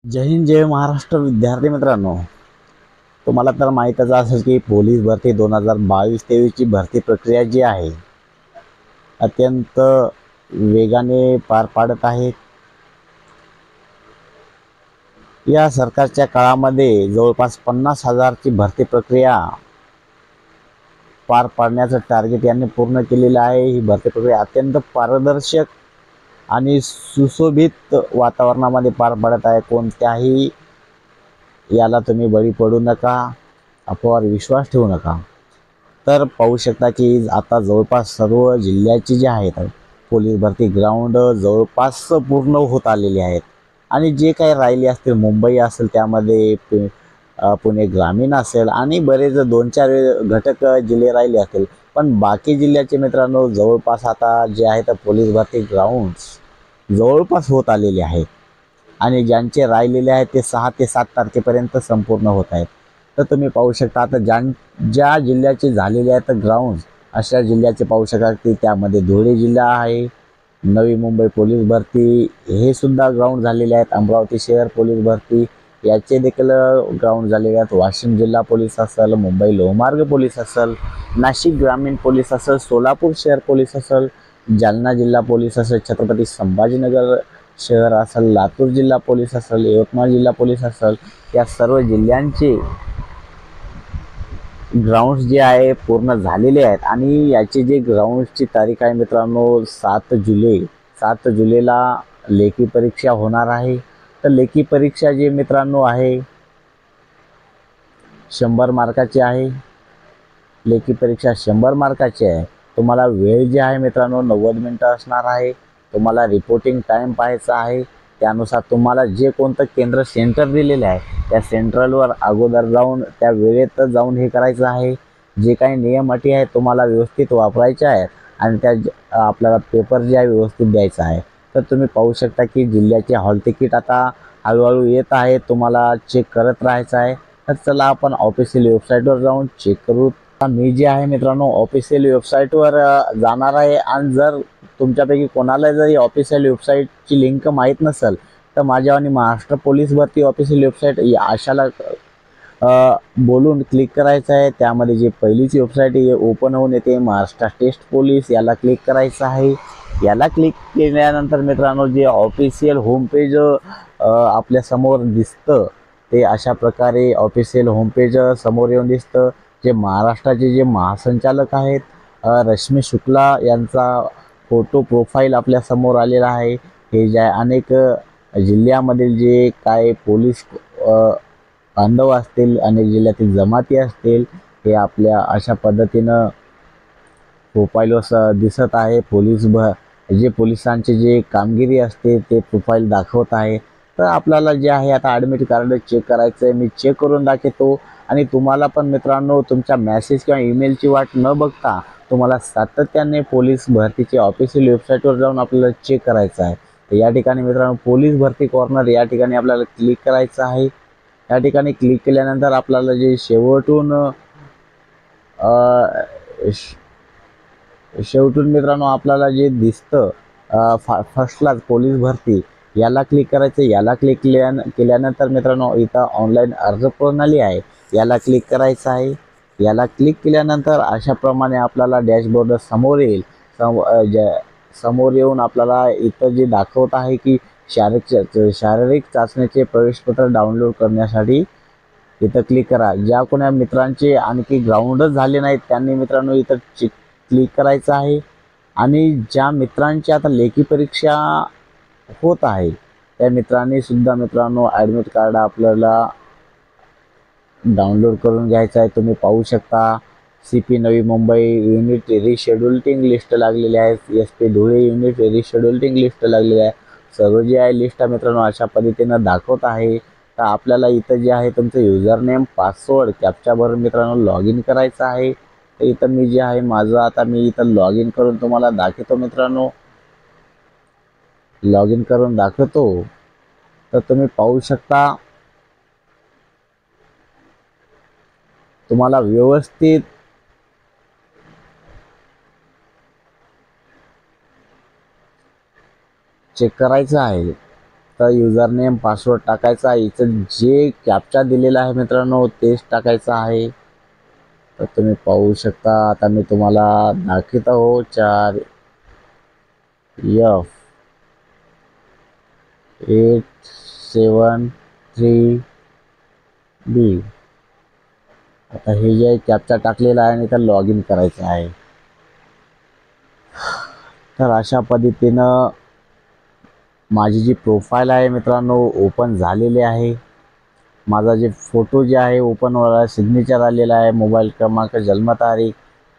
जय हिंद जय महाराष्ट्र विद्यार्थी मित्रांनो, तुम्हाला तर माहीतच असेल की पोलीस भरती 2022-23 ची भरती प्रक्रिया जी आहे अत्यंत वेगाने पार पाडत आहे। या सरकारच्या काळामध्ये जवळपास 50,000 ची भरती प्रक्रिया पार पाडण्याचं टार्गेट यांनी पूर्ण केलेलं आहे। ही भरती प्रक्रिया अत्यंत पारदर्शक आणि सुशोभित वातावरणामध्ये पार पडत आहे। कोणत्याही याला तुम्ही बळी पडू नका, अफवावर विश्वास ठेवू नका। तर पाहू शकता की आता जवळपास सर्व जिल्ह्याचे जे आहेत पोलीस भरती ग्राउंड जवळपास पूर्ण होत आलेले आहेत आणि जे काही राहिले असतील, मुंबई असेल, त्यामध्ये पुणे ग्रामीण असेल आणि बरेच 2-4 घटक जिल्हे राहिले असतील, पण बाकी जिल्ह्याचे मित्रांनो जवळपास आता जे आहेत पोलीस भरती ग्राउंड्स जवळपास होत आलेले आहेत आणि ज्यांचे राहिलेले आहेत ते 6 ते 7 तारखेपर्यंत संपूर्ण होत आहेत। तर तुम्ही पाहू शकता आता ज्या जिल्ह्याचे झालेले आहेत ग्राउंड, अशा जिल्ह्याचे पाहू शकता की त्यामध्ये धुळे जिल्हा आहे, नवी मुंबई पोलीस भरती हे सुद्धा ग्राउंड झालेले आहेत, अमरावती शहर पोलीस भरती याचे देखील ग्राउंड झालेले आहेत, वाशिम जिल्हा पोलीस असेल, मुंबई लोहमार्ग पोलीस असेल, नाशिक ग्रामीण पोलीस असेल, सोलापूर शहर पोलीस असेल, जालना जिल्हा पोलीस असेल, छत्रपती संभाजीनगर शहर असेल, लातूर जिल्हा पोलीस असेल, यवतमाळ जिल्हा पोलीस असेल, या सर्व जिल्ह्यांचे ग्राउंड्स जे आहे पूर्ण झालेले आहेत आणि याची जी ग्राउंड्सची तारीख आहे मित्रांनो 7 जुलै, 7 जुलैला लेखी परीक्षा होणार आहे। तर लेखी परीक्षा जी मित्रांनो आहे 100 मार्काची आहे। लेखी परीक्षा 100 मार्काची आहे। तुम्हाला वेळ जी आहे मित्रांनो 90 मिनिटं असणार आहे। तुम्हाला रिपोर्टिंग टाइम पाहायचा आहे, त्यानुसार तुम्हाला जे कोणतं केंद्र सेंटर दिलेले आहे त्या सेंट्रलवर अगोदर जाऊन त्या वेळेत जाऊन हे करायचं आहे। जे काही नियम अटी आहेत तुम्हाला व्यवस्थित वापरायचे आहेत आणि त्या आपल्याला पेपर जे आहे व्यवस्थित द्यायचा आहे। तर तुम्ही पाहू शकता की जिल्ह्याचे हॉल तिकीट आता हळूहळू येत आहे, तुम्हाला चेक करत राहायचं आहे। तर चला आपण ऑफिशियल वेबसाईटवर जाऊन चेक करू। मी जे आहे मित्रांनो ऑफिशियल वेबसाईटवर जाणार आहे आणि जर तुमच्यापैकी कोणाला जरी ऑफिशियल वेबसाईटची लिंक माहीत नसेल तर माझ्या आणि महाराष्ट्र पोलीस भरती ऑफिशियल वेबसाईट अशाला बोलून क्लिक करायचं आहे। त्यामध्ये जे पहिलीच वेबसाईट आहे ओपन होऊन येते महाराष्ट्र टेस्ट पोलीस, याला क्लिक करायचं आहे। याला क्लिक केल्यानंतर मित्रांनो जे ऑफिशियल होम पेज आपल्या समोर दिसतं ते अशा प्रकारे ऑफिशियल होम पेज समोर येऊन दिसतं। जे महाराष्ट्राचे जे महासंचालक आहेत रश्मी शुक्ला यांचा फोटो प्रोफाईल आपल्या समोर आलेला आहे। हे जे अनेक जिल्ह्यामधील जे काय पोलीस बांधव असतील, अनेक जिल्ह्यातील जमाती असतील, हे आपल्या अशा पद्धतीनं प्रोफाईलवर दिसत आहे। जे पोलिसांची जे कामगिरी असते ते प्रोफाईल दाखवत आहे। तर आपल्याला जे आहे आता ॲडमिट कार्ड चेक करायचं आहे, मी चेक करून दाखवतो आणि तुम्हाला पण मित्रांनो तुमच्या मेसेज किंवा ईमेलची वाट न बघता तुम्हाला सातत्याने पोलीस भरतीची ऑफिशियल वेबसाईटवर जाऊन आपल्याला चेक करायचं आहे। तर या ठिकाणी मित्रांनो पोलीस भरती कॉर्नर या ठिकाणी आपल्याला क्लिक करायचं आहे। या ठिकाणी क्लिक केल्यानंतर आपल्याला जे शेवटून मित्रांनो आपल्याला जे दिसतं फर्स्टलाच पोलीस भरती याला क्लिक करायचं। याला क्लिक केल्यानंतर मित्रांनो इथं ऑनलाईन अर्ज प्रणाली आहे, याला क्लिक करायचं आहे। याला क्लिक केल्यानंतर अशाप्रमाणे आपल्याला डॅशबोर्ड समोर येईल। समोर येऊन आपल्याला इथं जे दाखवत आहे की शारीरिक चाचणीचे प्रवेशपत्र डाउनलोड करण्यासाठी इथं क्लिक करा। ज्या कोणा मित्रांचे आणखी ग्राउंडच झाले नाहीत त्यांनी मित्रांनो इथं क्लिक करायचं आहे आणि ज्या मित्रांची आता लेखी परीक्षा होत आहे त्या मित्रांनी सुद्धा मित्रांनो ॲडमिट कार्ड आपल्याला डाउनलोड करून घ्यायचं आहे। तुम्ही पाहू शकता CP Navi Mumbai unit रिशेड्युलिंग list लागलेली आहे, SP धुळे युनिट रिशेड्युलिंग लिस्ट लागलेली आहे। सर्व जे आहे लिस्ट मित्रांनो अशा पद्धतीनं दाखवत आहे। तर आपल्याला इथं जे आहे तुमचं युजर नेम पासवर्ड कॅप्चा भरून मित्रांनो लॉग इन करायचं आहे। तर इथं मी जे आहे माझं आता मी इथं लॉग इन करून तुम्हाला दाखवतो मित्रांनो, लॉग इन करून दाखवतो। तर तुम्ही पाहू शकता तुम्हाला व्यवस्थित चेक करायचं आहे। तर युजर नेम पासवर्ड टाकायचा आहे. इथं जे कॅप्चा दिलेला आहे मित्रांनो तेच टाकायचं आहे. तर तुम्ही पाहू शकता. आता मी तुम्हाला दाखवत आहो 4F873B. आता हे जे कॅप्चा टाकलेला आहे आणि तर लॉग इन करायचं आहे. तर अशा पद्धतीनं माझी जी प्रोफाईल आहे मित्रांनो ओपन झालेली आहे. माझा जे फोटो जे आहे ओपन सिग्नेचर आलेला आहे, मोबाईल क्रमांक, जन्मतारीख.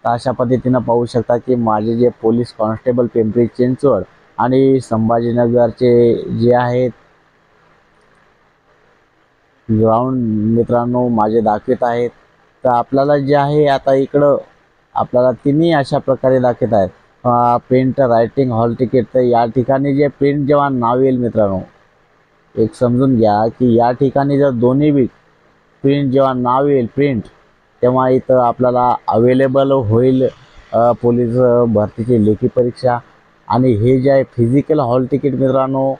तर अशा पद्धतीनं पाहू शकता की माझे जे पोलीस कॉन्स्टेबल पिंपरी चिंचवड आणि संभाजीनगरचे जे आहेत ग्राउंड मित्रांनो माझे दाखवत आहेत. तर आपल्याला जे आहे आता इकडं आपल्याला तिन्ही अशा प्रकारे दाखवत आहेत. Print, writing, hall ticket. तर या ठिकाणी जे प्रिंट जेव्हा नाव येईल मित्रांनो एक समजून घ्या की या ठिकाणी जर दोन्ही बी प्रिंट जेव्हा नाव येईल प्रिंट तेव्हा इथं आपल्याला अवेलेबल होईल पोलीस भरतीची लेखी परीक्षा. आणि हे जे आहे फिजिकल हॉल तिकीट मित्रांनो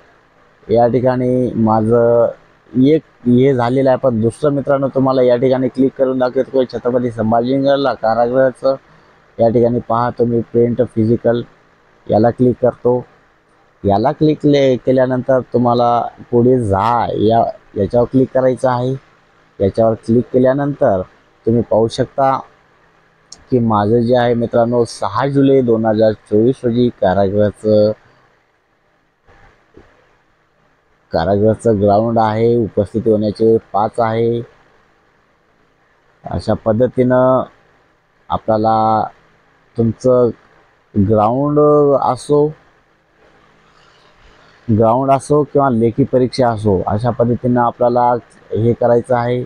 या ठिकाणी माझं एक हे झालेलं आहे. पण दुसरं मित्रांनो तुम्हाला या ठिकाणी क्लिक करून दाखवतो छत्रपती संभाजीनगरला कारागृहाचं. या ठिकाणी पहा तुम्ही प्रिंट फिजिकल याला क्लिक करतो. याला क्लिक केल्यानंतर तुम्हाला पुढे याच्यावर क्लिक करायचं आहे. याच्यावर क्लिक केल्यानंतर तुम्ही पाहू शकता की माझं जे आहे मित्रांनो 6 जुलै 2024 रोजी कारागृहाचं ग्राउंड आहे. उपस्थिती होण्याचे 5 आहे. अशा पद्धतीनं आपल्याला तुमचं ग्राउंड असो किंवा लेखी परीक्षा असो अशा पद्धतीनं आपल्याला हे करायचं आहे.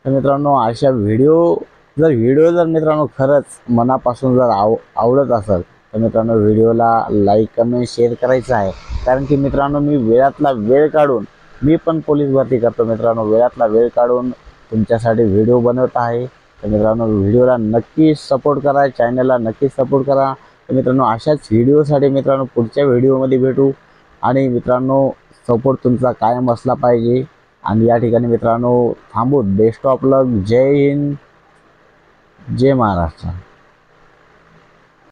तर मित्रांनो अशा व्हिडिओ जर मित्रांनो खरंच मनापासून जर आवडत असेल तर मित्रांनो व्हिडिओला लाईक, कमेंट, शेअर करायचं आहे. कारण की मित्रांनो मी वेळातला वेळ काढून मी पण पोलीस भरती करतो मित्रांनो. वेळातला वेळ काढून तुमच्यासाठी व्हिडिओ बनवत आहे. तर मित्रांनो व्हिडिओला नक्की सपोर्ट करा, चॅनलला नक्की सपोर्ट करा. तर मित्रांनो अशाच व्हिडिओसाठी मित्रांनो पुढच्या व्हिडिओमध्ये भेटू. आणि मित्रांनो सपोर्ट तुमचा कायम असला पाहिजे. आणि या ठिकाणी मित्रांनो थांबून बेस्ट ऑफ लक. जय हिंद, जय महाराष्ट्र.